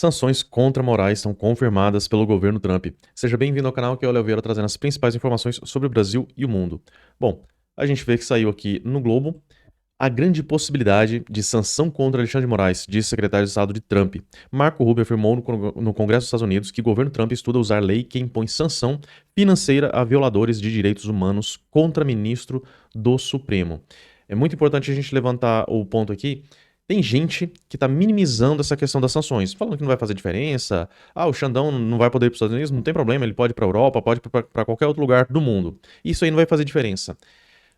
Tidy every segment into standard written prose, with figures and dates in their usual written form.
Sanções contra Moraes são confirmadas pelo governo Trump. Seja bem-vindo ao canal, que é o Léo Vieira trazendo as principais informações sobre o Brasil e o mundo. Bom, a gente vê que saiu aqui no Globo a grande possibilidade de sanção contra Alexandre de Moraes, disse o secretário de Estado de Trump. Marco Rubio afirmou no Congresso dos Estados Unidos que o governo Trump estuda usar lei que impõe sanção financeira a violadores de direitos humanos contra ministro do Supremo. É muito importante a gente levantar o ponto aqui. Tem gente que está minimizando essa questão das sanções, falando que não vai fazer diferença. O Xandão não vai poder ir para os Estados Unidos, não tem problema, ele pode ir para a Europa, pode ir para qualquer outro lugar do mundo. Isso aí não vai fazer diferença.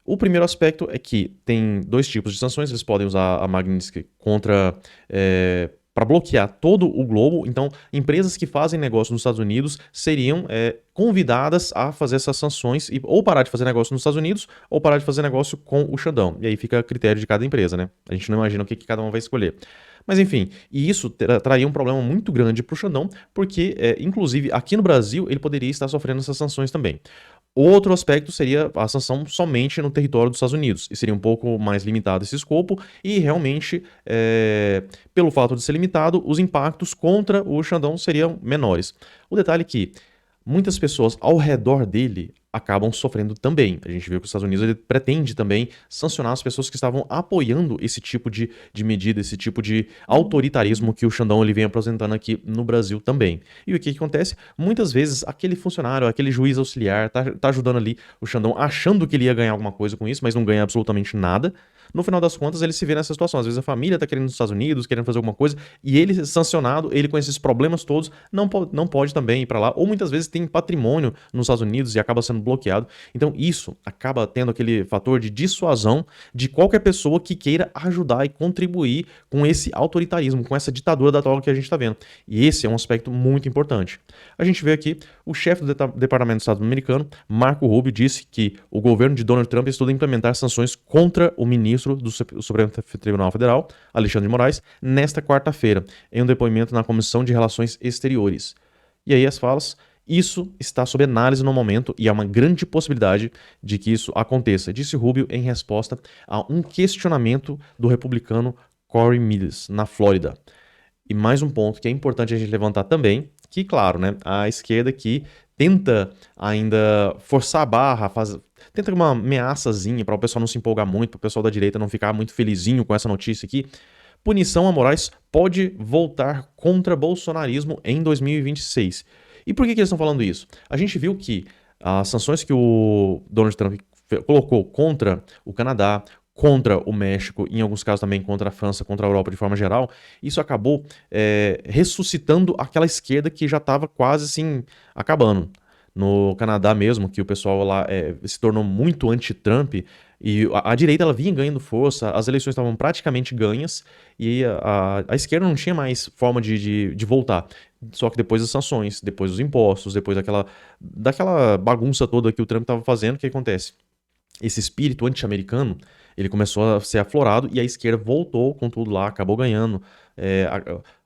O primeiro aspecto é que tem dois tipos de sanções, eles podem usar a Magnitsky contra para bloquear todo o globo. Então, empresas que fazem negócio nos Estados Unidos seriam convidadas a fazer essas sanções e ou parar de fazer negócio nos Estados Unidos ou parar de fazer negócio com o Xandão. E aí fica a critério de cada empresa, né? A gente não imagina o que cada um vai escolher. Mas enfim, e isso traria um problema muito grande para o Xandão, porque, inclusive, aqui no Brasil, ele poderia estar sofrendo essas sanções também. Outro aspecto seria a sanção somente no território dos Estados Unidos, e seria um pouco mais limitado esse escopo, e realmente, pelo fato de ser limitado, os impactos contra o Xandão seriam menores. O detalhe é que muitas pessoas ao redor dele acabam sofrendo também. A gente viu que os Estados Unidos ele pretende também sancionar as pessoas que estavam apoiando esse tipo de medida, esse tipo de autoritarismo que o Xandão ele vem apresentando aqui no Brasil também. E o que acontece? Muitas vezes aquele funcionário, aquele juiz auxiliar tá ajudando ali o Xandão achando que ele ia ganhar alguma coisa com isso, mas não ganha absolutamente nada. No final das contas, ele se vê nessa situação. Às vezes a família tá querendo ir nos Estados Unidos, querendo fazer alguma coisa, e ele sancionado, ele com esses problemas todos, não pode também ir para lá, ou muitas vezes tem patrimônio nos Estados Unidos e acaba sendo bloqueado. Então isso acaba tendo aquele fator de dissuasão de qualquer pessoa que queira ajudar e contribuir com esse autoritarismo, com essa ditadura da toga que a gente está vendo. E esse é um aspecto muito importante. A gente vê aqui, o chefe do Departamento de Estado americano, Marco Rubio, disse que o governo de Donald Trump estuda implementar sanções contra o ministro do Supremo Tribunal Federal, Alexandre de Moraes, nesta quarta-feira, em um depoimento na Comissão de Relações Exteriores. E aí as falas: isso está sob análise no momento e há uma grande possibilidade de que isso aconteça, disse Rubio em resposta a um questionamento do republicano Cory Miles, na Flórida. E mais um ponto que é importante a gente levantar também, que claro, né, a esquerda aqui tenta ainda forçar a barra, tenta uma ameaçazinha para o pessoal não se empolgar muito, para o pessoal da direita não ficar muito felizinho com essa notícia aqui. Punição a Moraes pode voltar contra bolsonarismo em 2026. E por que eles estão falando isso? A gente viu que as sanções que o Donald Trump colocou contra o Canadá, contra o México, em alguns casos também contra a França, contra a Europa de forma geral, isso acabou ressuscitando aquela esquerda que já estava quase assim acabando. No Canadá mesmo, que o pessoal lá se tornou muito anti-Trump, e a direita ela vinha ganhando força, as eleições estavam praticamente ganhas, e a esquerda não tinha mais forma de voltar. Só que depois das sanções, depois dos impostos, depois daquela bagunça toda que o Trump estava fazendo, o que acontece? Esse espírito anti-americano, ele começou a ser aflorado e a esquerda voltou com tudo lá, acabou ganhando.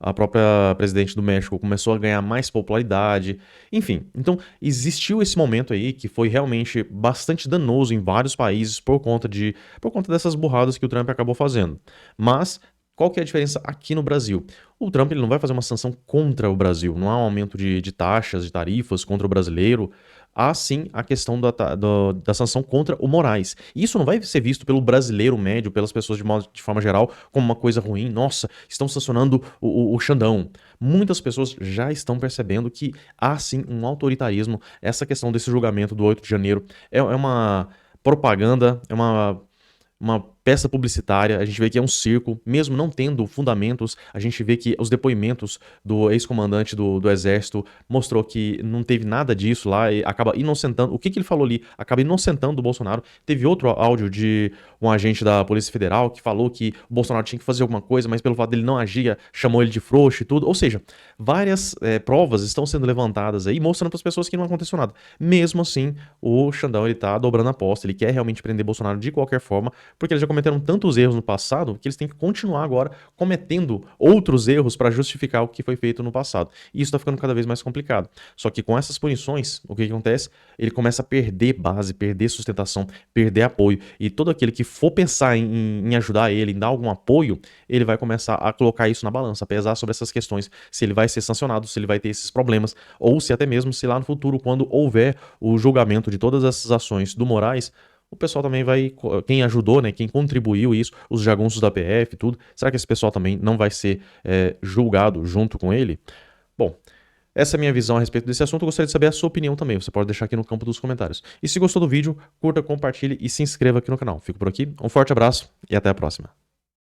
A própria presidente do México começou a ganhar mais popularidade. Enfim, então existiu esse momento aí que foi realmente bastante danoso em vários países por conta dessas burradas que o Trump acabou fazendo. Mas qual que é a diferença aqui no Brasil? O Trump ele não vai fazer uma sanção contra o Brasil, não há um aumento de taxas, de tarifas contra o brasileiro. Há sim a questão da sanção contra o Moraes. E isso não vai ser visto pelo brasileiro médio, pelas pessoas de forma geral, como uma coisa ruim. Nossa, estão sancionando o Xandão. Muitas pessoas já estão percebendo que há sim um autoritarismo. Essa questão desse julgamento do 8 de janeiro é uma propaganda, é uma peça publicitária. A gente vê que é um circo, mesmo não tendo fundamentos. A gente vê que os depoimentos do ex-comandante do exército mostrou que não teve nada disso lá e acaba inocentando. O que ele falou ali acaba inocentando o Bolsonaro. Teve outro áudio de um agente da Polícia Federal que falou que o Bolsonaro tinha que fazer alguma coisa, mas pelo fato dele não agir, chamou ele de frouxo e tudo. Ou seja, várias provas estão sendo levantadas aí, mostrando para as pessoas que não aconteceu nada. Mesmo assim, o Xandão ele tá dobrando a aposta, ele quer realmente prender Bolsonaro de qualquer forma, porque ele já cometeram tantos erros no passado que eles têm que continuar agora cometendo outros erros para justificar o que foi feito no passado. E isso está ficando cada vez mais complicado. Só que com essas punições, o que acontece? Ele começa a perder base, perder sustentação, perder apoio. E todo aquele que for pensar em ajudar ele, em dar algum apoio, ele vai começar a colocar isso na balança, a pesar sobre essas questões, se ele vai ser sancionado, se ele vai ter esses problemas, ou se até mesmo se lá no futuro, quando houver o julgamento de todas essas ações do Moraes, o pessoal também vai, quem ajudou, né, quem contribuiu isso, os jagunços da PF e tudo, será que esse pessoal também não vai ser julgado junto com ele? Bom, essa é a minha visão a respeito desse assunto. Eu gostaria de saber a sua opinião também. Você pode deixar aqui no campo dos comentários. E se gostou do vídeo, curta, compartilhe e se inscreva aqui no canal. Fico por aqui, um forte abraço e até a próxima.